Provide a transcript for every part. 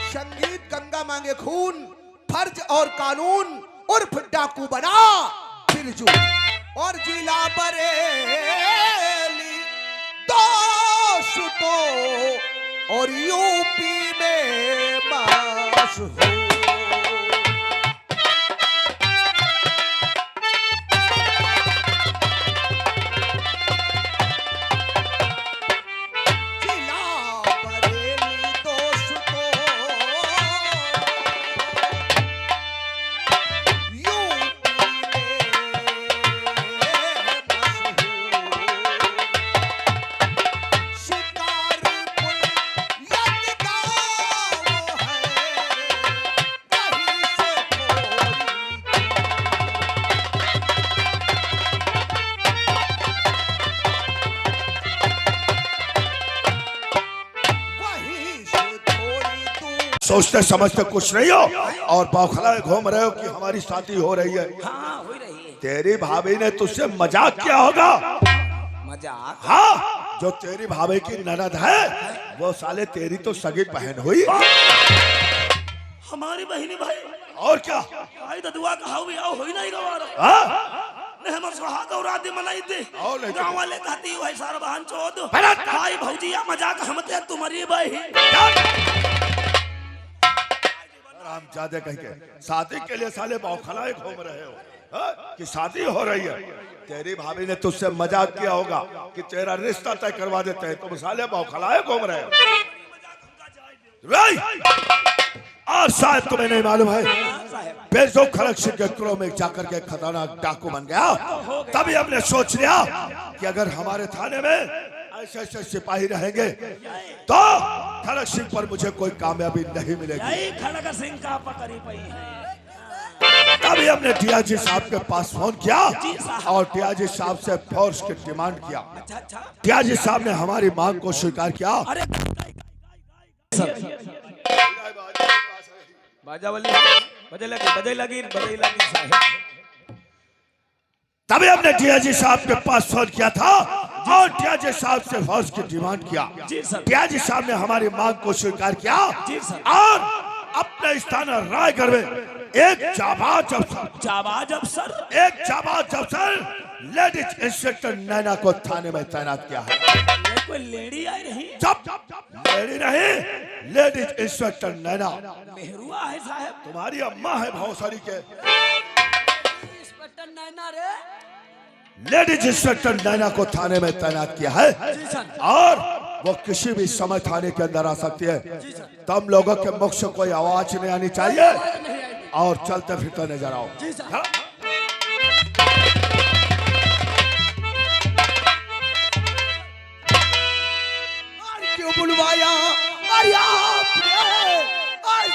संगीत गंगा मांगे खून, फर्ज और कानून उर्फ डाकू बना बिरजू, और जिला बरेली दोस्तों और यूपी में मशहूर। सोचते समझते कुछ नहीं हो और बौखलाए घूम रहे हो कि हमारी शादी हो रही है। हाँ हो रही है। तेरी भाभी ने तुझसे मजाक किया होगा। मजाक? हाँ, जो तेरी भाभी की ननद है वो साले तेरी तो सगी बहन हुई। हमारी बहनी भाई और क्या? भाई ददुआ का हाउ आओ होई नहीं गवारा। हाँ? ने हम सुहाग और रात मनाई थे। गांव वाले कहती है सारा बहन चोद भाई भौजिया मजाक हमते तुम्हारी बहन। हम ज्यादा कह के शादी के लिए साले बौखलाए घूम रहे हो कि शादी हो रही है। तेरी भाभी ने तुझसे मजाक किया होगा कि तेरा रिश्ता तय करवा देते हैं, तुम साले बौखलाए घूम रहे हो। और शायद तुम्हें नहीं मालूम है, बेजो खड़क सिंह के क्रो में जाकर के खतरनाक डाकू बन गया। तभी हमने सोच लिया कि अगर हमारे थाने में ऐसे ऐसे सिपाही रहेंगे तो खड़क सिंह पर मुझे कोई कामयाबी नहीं मिलेगी। यही खड़क सिंह का पकड़ी पई है। तभी हमने टीआजी साहब के पास फोन किया और टीआजी साहब से फोर्स की डिमांड किया। टीआजी साहब ने हमारी मांग को स्वीकार किया। तभी हमने टीआजी साहब के पास फोन किया था और टीआजी साहब से फोर्स की डिमांड किया। टीआजी साहब ने हमारी मांग को स्वीकार किया और अपने स्थान रायगढ़ में एक जाबाज अफसर लेडीज इंस्पेक्टर नैना को थाने में तैनात किया है। कोई लेडी आई रही? जब लेडी नहीं, लेडीज इंस्पेक्टर नैना। मेहरुआ है साहब? तुम्हारी अम्मा है भौसारी के। इंस्पेक्टर नैना रे? लेडीज इंस्पेक्टर नैना को थाने में तैनात किया है और वो किसी भी समय थाने के अंदर आ सकती है। तुम लोगों के मुख से कोई आवाज नहीं आनी चाहिए और चलते फिरते नजर आओ। क्यों बुलवाया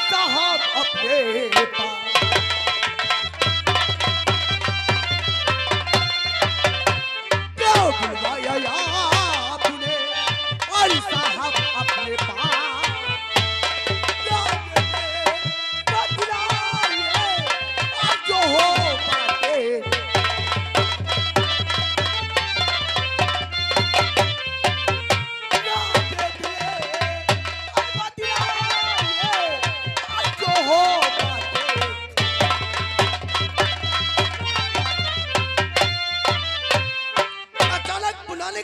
साहब अपने पास? क्यों बुलवाया आपने साहब अपने पास? जो हो पाते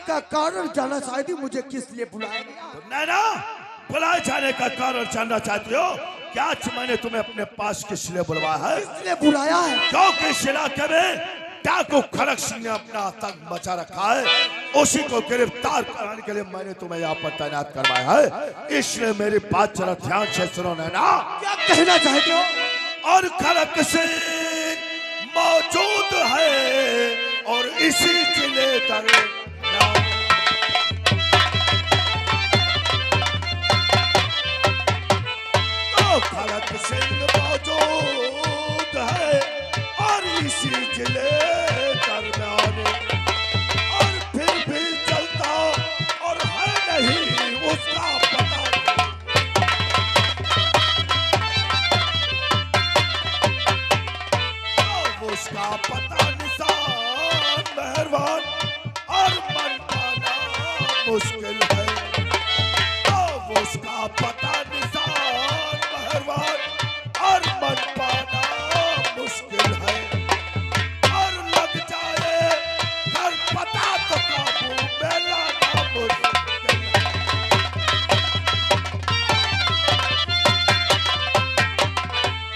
का कारण जानना चाहती, मुझे किस लिए बुलाया गया? नैना, बुलाए जाने का कारण जानना चाहती हो क्या? मैंने तुम्हें अपने पास किस लिए बुलवाया है? किसने बुलाया है? क्योंकि इस इलाके में डाकू खड़क सिंह ने अपना आतंक मचा रखा है। उसी को गिरफ्तार कराने के लिए मैंने तुम्हें यहाँ पर तैनात करवाया है। इसलिए मेरी बात जरा ध्यान से सुनो नैना। क्या कहना चाहते हो? और खड़क सिंह मौजूद है और इसी जिले तक खड़क सिंह मौजूद है और इसी जिले दरमियान और फिर भी चलता और है नहीं उसका पता। उसका पता निशान मेहरबान और मन पाना मुश्किल है। उसका पता निशान भगवान और मन पाना मुश्किल है, और लग जाए घर पता तो काबू में लाना मुश्किल है।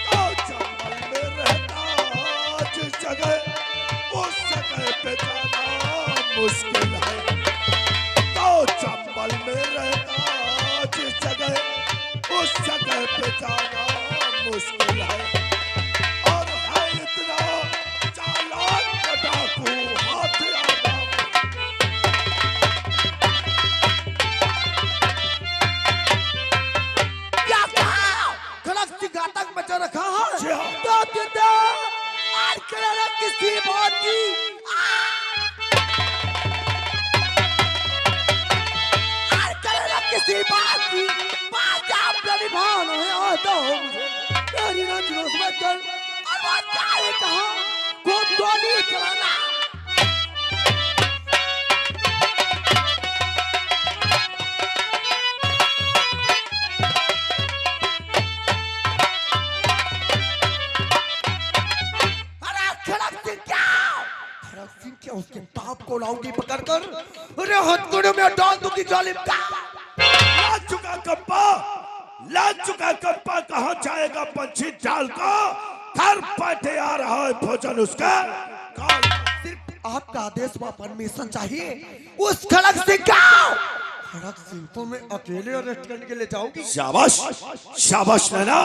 तो जंगल में रहना जिस जगह उस जगह पे जाना मुश्किल है, तो जंगल में रहना जिस जगह उस जगह पे जाना मुश्किल है, और है इतना चालाक डाकू हथियार। क्या कहा? खड़क सिंह घातक मचा रखा है। जी हाँ। तो दे आज करे किसी बात की किसी बात की बात आप निभान है आता हो मुझे तेरी ना जुलूस मत कर और वो चाहे कहा खूब गोली चलाना। अरे खड़क सिंह क्या उसके बाप को लाऊंगी पकड़कर अरे हथकड़ों में डाल दूंगी जालिम का। लाज चुका कंपा कहाँ जाएगा पंछी डाल का, घर बैठे आ रहा है भोजन उसका। सिर्फ आपका आदेश व परमिशन चाहिए उस खड़क सिंह का। खड़क सिंह को मैं अकेले अरेस्ट करने के लिए जाऊंगी। शाबाश शाबाश नैना,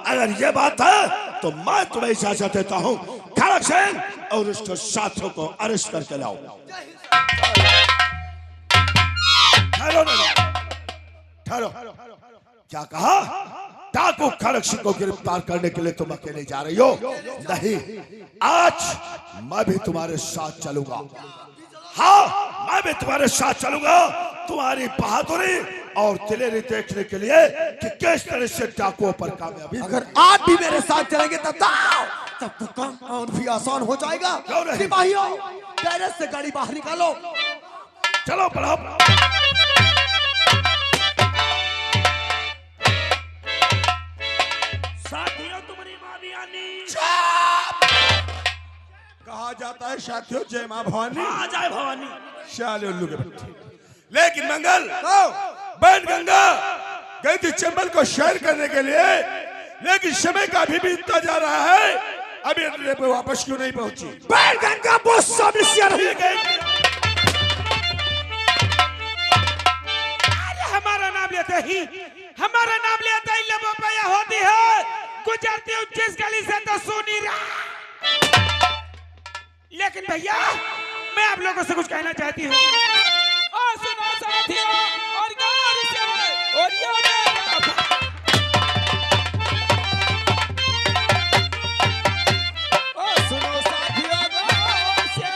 अगर ये बात है तो मैं तुम्हें इजाजत देता हूँ। खड़क सिंह और उसके साथियों को अरेस्ट करके लाओ। ठहरो नैना, ठहरो। क्या कहा? डाकू खड़क सिंह को गिरफ्तार करने के लिए तुम अकेले जा रही हो? नहीं, आज मैं भी तुम्हारे साथ चलूंगा। हाँ, मैं भी तुम्हारे साथ चलूंगा तुम्हारी बहादुरी और दिलेरी देखने के लिए कि किस तरह से डाकुओं पर कामयाबी। अगर आप भी मेरे साथ चलेंगे तब तो काम और भी आसान हो जाएगा। सिपाहियों गैरेज से गाड़ी बाहर निकालो। चलो बढ़ाओ। साथियों तुम्हारी माँ भी आनी। कहा जाता है साथियों जय मां भवानी। आ जाए भवानी। शाले उल्लू के बच्चे। लेकिन मंगल बहन गंगा गई थी चंबल को शेयर करने के लिए, लेकिन समय का अभी बीतता जा रहा है, अभी अड्डे पे वापस क्यों नहीं पहुंची? बैठ गंगा बहुत समस्या रही है। हमारा नाम लेते ही लबों पे यह होती है, गुजरती हूँ जिस गली से तो सुनी रहा। लेकिन भैया मैं आप लोगों से कुछ कहना चाहती हूँ। और सुनो साथियों और गौर से और ये मेरा भाई। और सुनो साथियों गौर से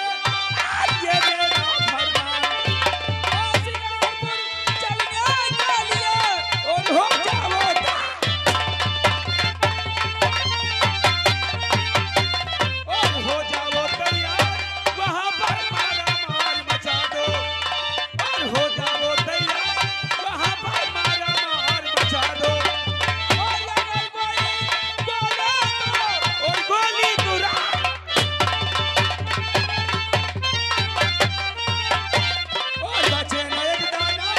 ये मेरा फरमान। और शिकारपुर चलने के लिए और हो जाओ और हो जाओ तैयार, वहाँ पर मारा मार मचा दो। और हो जाओ तैयार, वहाँ पर मारा मार मचा दो। और अगर कोई बोले तो और गोली दुरा। और बचे न एक दाना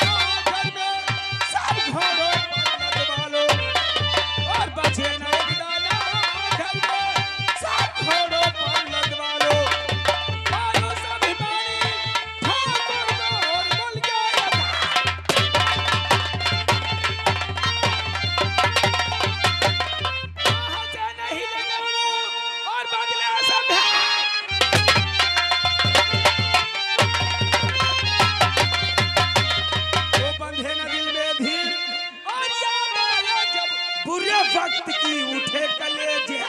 घर में, सब घरों पर लगवा लो। और बचे न एक दाना घर में, सब घरों पर लगवा लो। और उस अभिमानी ठाकुर को और बोल गया कहाँ से नहीं लगवाओ और बदले सब है। वो बंधे न दिल में धीर और याद आया जब बुरे वक्त की उठे कलेजे।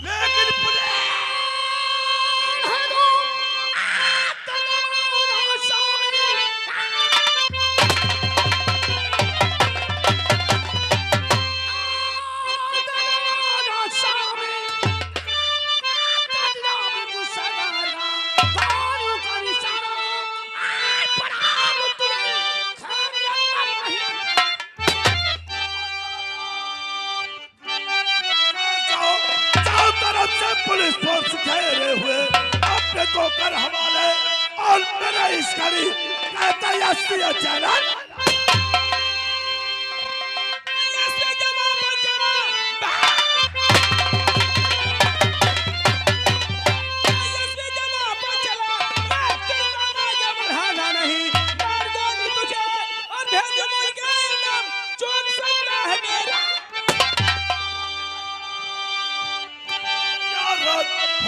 लेकिन पुलिस फोर्स ठहरे हुए अपने को कर हवाले और मेरा इस घड़ी कहता यस्ती अचानक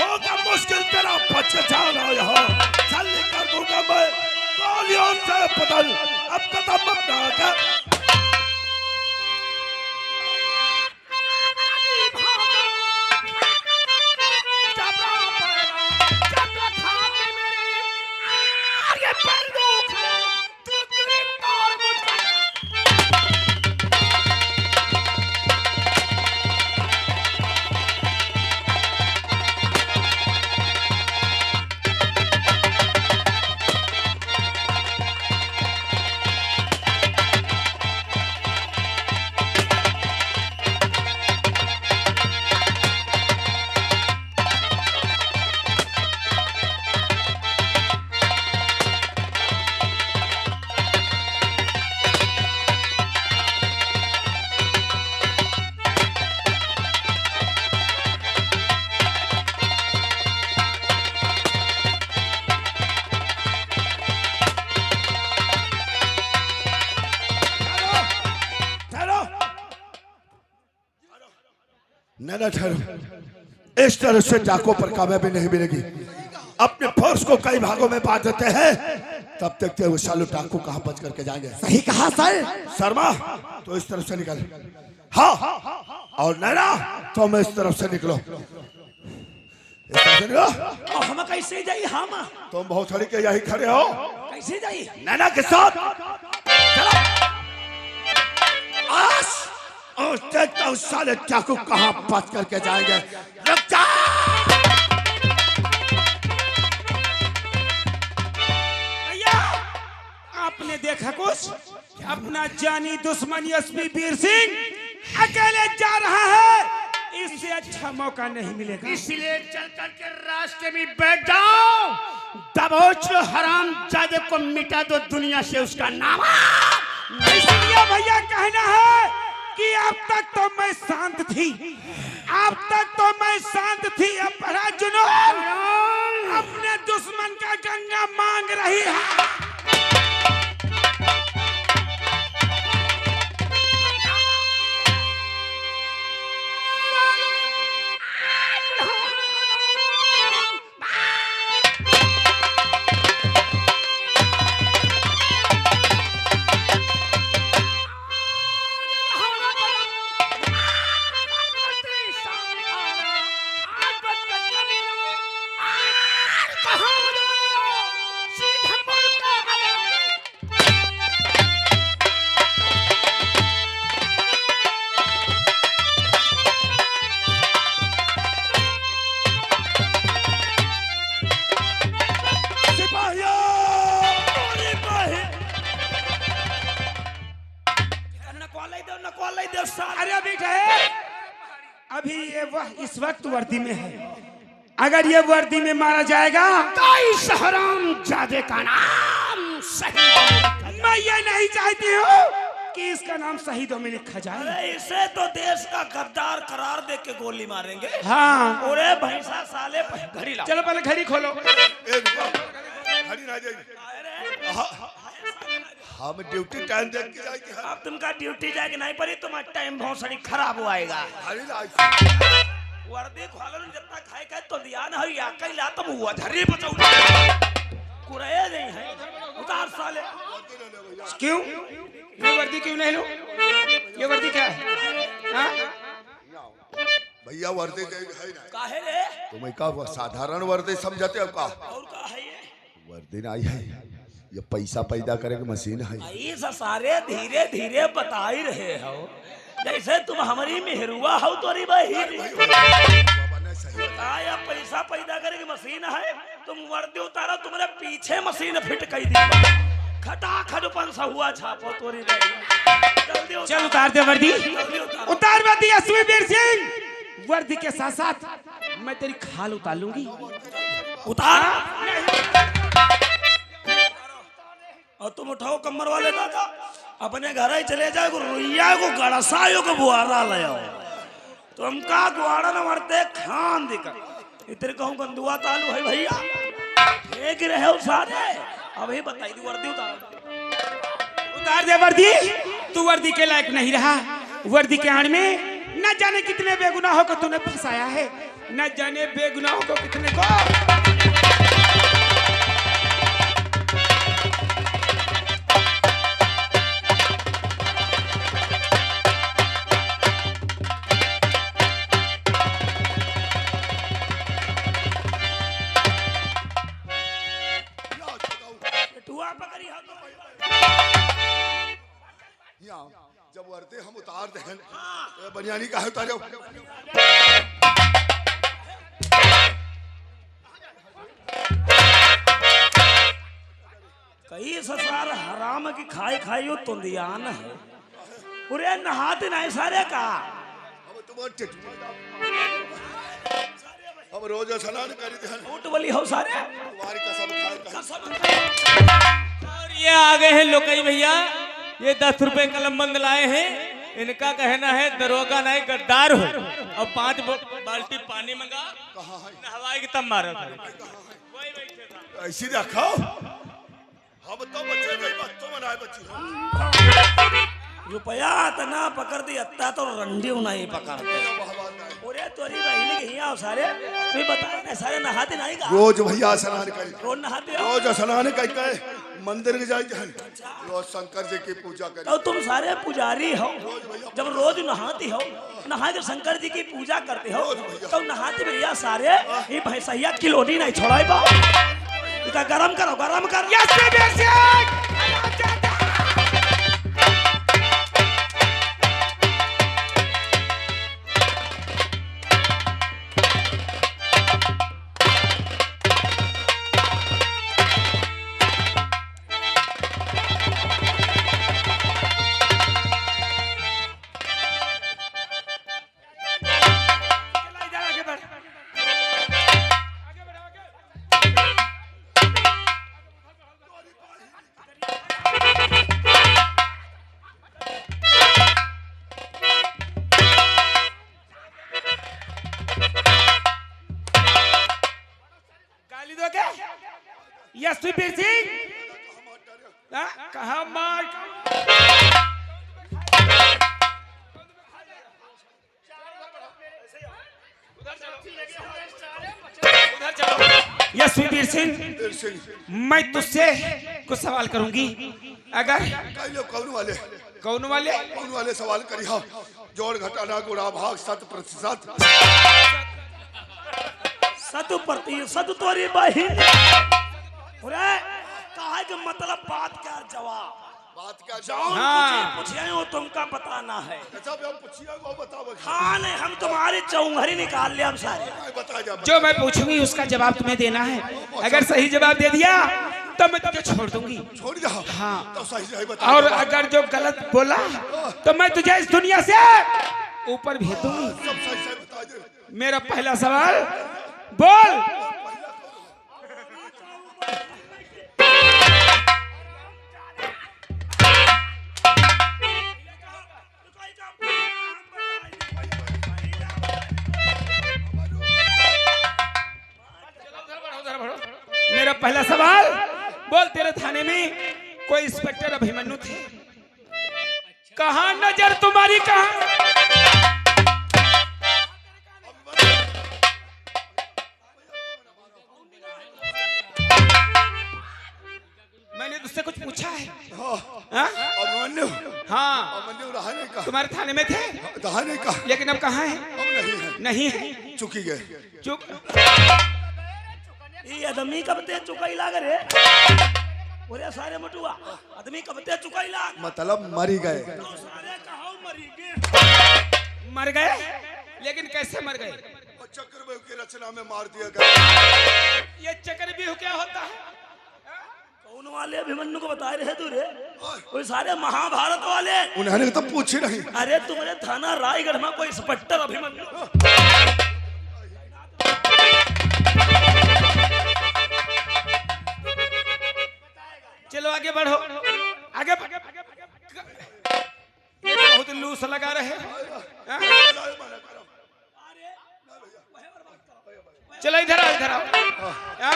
होगा मुश्किल तेरा बच जाना यहाँ जल्दी कर दूंगा मैं गोलियों से बदल अब कदम अपना कर न ठहरो इस तरह से डाकों पर कामयाबी नहीं मिलेगी अपने फोर्स को कई भागों में बांट देते हैं तब तक वो सालू डाकू कहां बच करके जाएंगे सही कहा सर। शर्मा तो इस तरफ से निकल हाँ और नैना तुम इस तरफ से निकलो इस तरफ से निकलो और हम कैसे जाई हम तुम बहुत खड़ी के यही खड़े हो कैसे जाई नैना के साथ चलो आस और देखता हूँ साले चाकू कहाँ बच करके जाएंगे रुक जा भैया आपने देखा कुछ अपना जानी दुश्मन एसपी वीर सिंह अकेले जा रहा है इससे अच्छा मौका नहीं मिलेगा इसलिए चल करके रास्ते में बैठ जाओ दबोच लो हराम जादे को मिटा दो दुनिया से उसका नाम इसलिए भैया कहना है कि अब तक तो मैं शांत थी अब तक तो मैं शांत थी अब बड़ा जुनून अपने दुश्मन का गंगा मांग रही है अभी ये वह इस वक्त वर्दी में है अगर ये वर्दी में मारा जाएगा तो इस हराम जादे का नाम सही मैं ये नहीं चाहती हूँ कि इसका नाम शहीदों में लिखा जाए अरे इसे तो देश का गद्दार करार दे के गोली मारेंगे हाँ अरे भैंसा साले घड़ी ला चलो पहले घड़ी खोलो घड़ी ना जाएगी हम ड्यूटी टाइम देख के जाएंगे अब तुमका ड्यूटी जाएगी नहीं पड़ी तुम्हारा टाइम बहुत सारी खराब हो आएगा वर्दी खोलन जितना खाए खाए तो दिया ना हो या कई ला तुम हुआ धरी बचाओ कुरए नहीं है उतार साले क्यों ये वर्दी क्यों नहीं लो ये वर्दी क्या है हाँ? भैया वर्दी है ना काहे रे तुम्हें का साधारण वर्दी समझते हो का और का है ये वर्दी नहीं है ये पैसा पैदा करे की मशीन है ऐसा सारे धीरे धीरे बता ही रहे हो जैसे तुम हमारी मेहरुआ हो तो या पैसा पैदा करे की मशीन है तुम वर्दी उतारो तुम्हारे पीछे मशीन फिट कर दी खटाखट पंसा हुआ छापो तोरी जल्दी चल उतार दे वर्दी उतार वर्दी एसपी वीर सिंह वर्दी के साथ साथ मैं तेरी खाल उतार लूंगी। उतार और तुम उठाओ कमर वाले दादा, अपने घर ही चले जाओ, रुइया को गड़सायो को बुआरा ले आओ, तुमका गुआड़ा न मरते खान दिखा इतने कहूँ गंदुआ तालू है भैया एक रहे हो सारे। अभी बताई दी वर्दी उतार दे वर्दी। तू वर्दी के लायक नहीं रहा। वर्दी के आड़ में न जाने कितने बेगुनाहों को तूने फंसाया है, न जाने बेगुनाहों को कितने को। टुआ पकड़ी हो तो जब वर्दी हम उतार दे बनियानी का उतार जाओ। कई ससार हराम की खाई खाई हो तुंदियान है पूरे नहाते नहीं सारे का। अब तुम अब रोज स्नान करी ध्यान ऊट वाली हो सारे तुम्हारी कसम खाए कसम और ये आ गए हैं लोकई भैया, ये 10 रुपए कलम बंद लाए हैं। इनका कहना है दरोगा नहीं गद्दार हो, और 5 बाल्टी पानी मंगा नहवाई के तब मारो। ऐसी रखो हम तो बच्चे नहीं बच्चों मनाए बच्ची रुपया इतना पकड़ दी अत्ता तो रंडी नहीं पकड़ते पूरे तोरी बहन के यहाँ सारे तू बता ना सारे नहाते नहीं का रोज भैया स्नान करी रोज नहाते हो रोज स्नान करके मंदिर के जाए रोज शंकर जी की पूजा करी। तो तुम सारे पुजारी हो, जब रोज नहाती हो नहा के शंकर जी की पूजा करते हो तो नहाते भैया सारे ये भैंसैया किलोनी नहीं छोड़ा गरम करो गरम कर। यशवीर सिंह कहा मार यशवीर सिंह, मैं तुझसे कुछ सवाल करूंगी। अगर कौन वाले सवाल करी हाँ जोड़ घटाना गुणा भाग 7% 100% तोरी बहिन कहा के मतलब बात क्या जवाब पूछिए वो तुमका बताना है। हाँ नहीं हम तुम्हारी चौंघरी निकाल लिया हम सारे जो मैं पूछूंगी उसका जवाब तुम्हें देना है। अगर सही जवाब दे दिया तो मैं तुझे छोड़ दूंगी। छोड़ दो हाँ तो सही बता। और अगर जो गलत बोला तो मैं तुझे इस दुनिया से ऊपर भेज दूंगी। सब सही बता दे। मेरा पहला सवाल बोल। मेरा पहला सवाल बोल, तेरे थाने में कोई इंस्पेक्टर अभिमन्यु थे? कहां नजर तुम्हारी कहां? मैंने तुझसे कुछ पूछा है? अभिमन्यु हाँ अभिमन्यु रहने का तुम्हारे थाने में थे, रहने का लेकिन अब कहाँ है? अब नहीं है चुकी गए। चुप। ये आदमी कब ते चुकाई लाग रे पूरे सारे मटुआ आदमी कब ते चुकाई लाग मतलब मरी गए। तो सारे कहो मरी गए मर गए, लेकिन कैसे मर गए? चक्रव्यूह की रचना में मार दिया गया। ये चक्रव्यूह क्या होता है? कौन वाले अभिमन्यु को बता रहे तू रे? कोई सारे महाभारत वाले। उन्होंने तो पूछी नहीं। अरे तुम्हारे थाना रायगढ़ में कोई इंस्पेक्टर अभिमन्यु आगे बढ़ो, आगे ये बहुत लूस लगा रहे हैं। हाँ? चलो इधर आओ, इधर आओ। हाँ?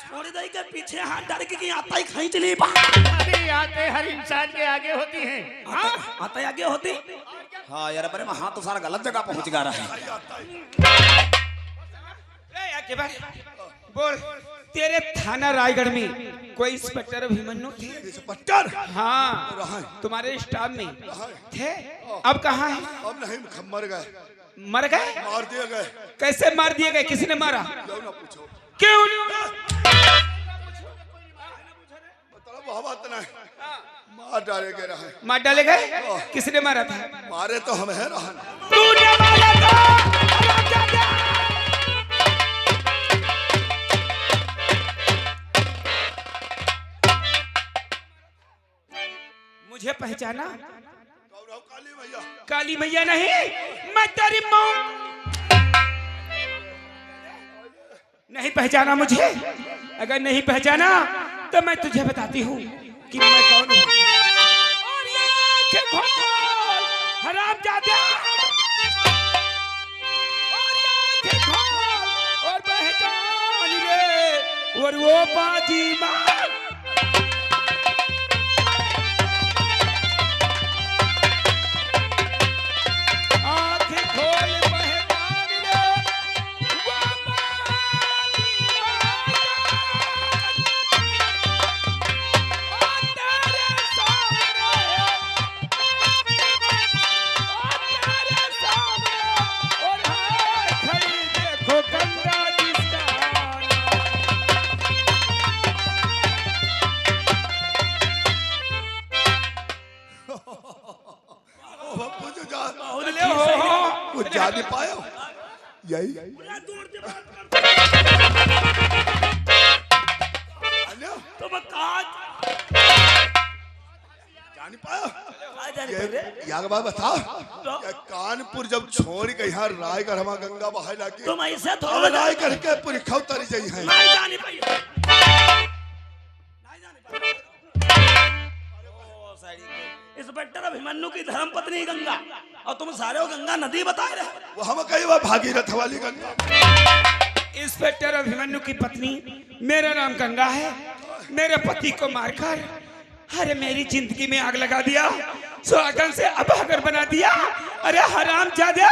छोड़ दे के पीछे हाथ डाल के आता ही खींच ली बा। अरे आते हर इंसान के आगे होती हैं। आता ही आगे होती। हाँ यार, पर हाथ तो सारा गलत जगह पहुंच गया रहा है। आगे बढ़, बोल, तेरे थाना रायगढ़ में कोई इंस्पेक्टर अभिमन्यु थे? इंस्पेक्टर? हाँ, तुम्हारे स्टाफ में थे। अब कहाँ है? अब नहीं, मर गए। मर गए? मार दिए गए। कैसे मार दिए गए? किसने मारा? क्यों ना पूछो। क्यों? मतलब वो बात नहीं, मार डाले गए रहे। मार डाले गए? किसने मारा था? मारे तो हम है रहन। तूने मारा था? मुझे पहचाना? काली मैया। काली मैया नहीं, मैं तेरी माँ। नहीं पहचाना मुझे? अगर नहीं पहचाना तो मैं तुझे बताती हूँ कि मैं कौन हूँ। और ये आंखें खोल, हरामजादा। और ये आंखें खोल और पहचान ले, और वो बाजी मार। आंखें खोल, पहचान ले, वो बाजी मार। और तेरे सामने, और हाय खड़ी देखो गंगा जिसका कुछ ले हो। कुछ जा नहीं पाए हो। यही तो मैं कहा जा नहीं पाया। यार बात बता, ये कानपुर जब छोड़ के यहाँ रायगढ़ हमारा गंगा बहाय लगी, तुम ऐसे और थोड़ा रायगढ़ के पूरी खौतरी जाई है। नहीं जाने पाई। इंस्पेक्टर अभिमन्यु की धर्म पत्नी गंगा, और तुम सारे को गंगा नदी बता रहे हो। वो हम कही वो भागीरथ वाली गंगा। इंस्पेक्टर अभिमन्यु की पत्नी, मेरा नाम गंगा है। मेरे पति को मारकर अरे मेरी जिंदगी में आग लगा दिया, सुहागन से अभागन बना दिया। अरे हरामजादे,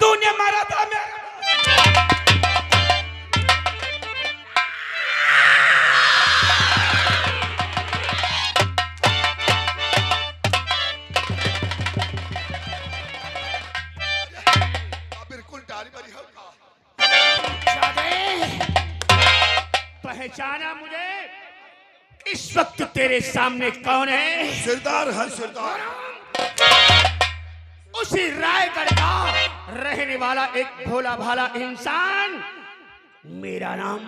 तूने मारा था मेरा। बिल्कुल डाली बरी हो। पहचाना मुझे? इस वक्त तेरे सामने कौन है? सिरदार है, सिरदार। उसी रायगढ़ का रहने वाला एक भोला भाला इंसान। मेरा नाम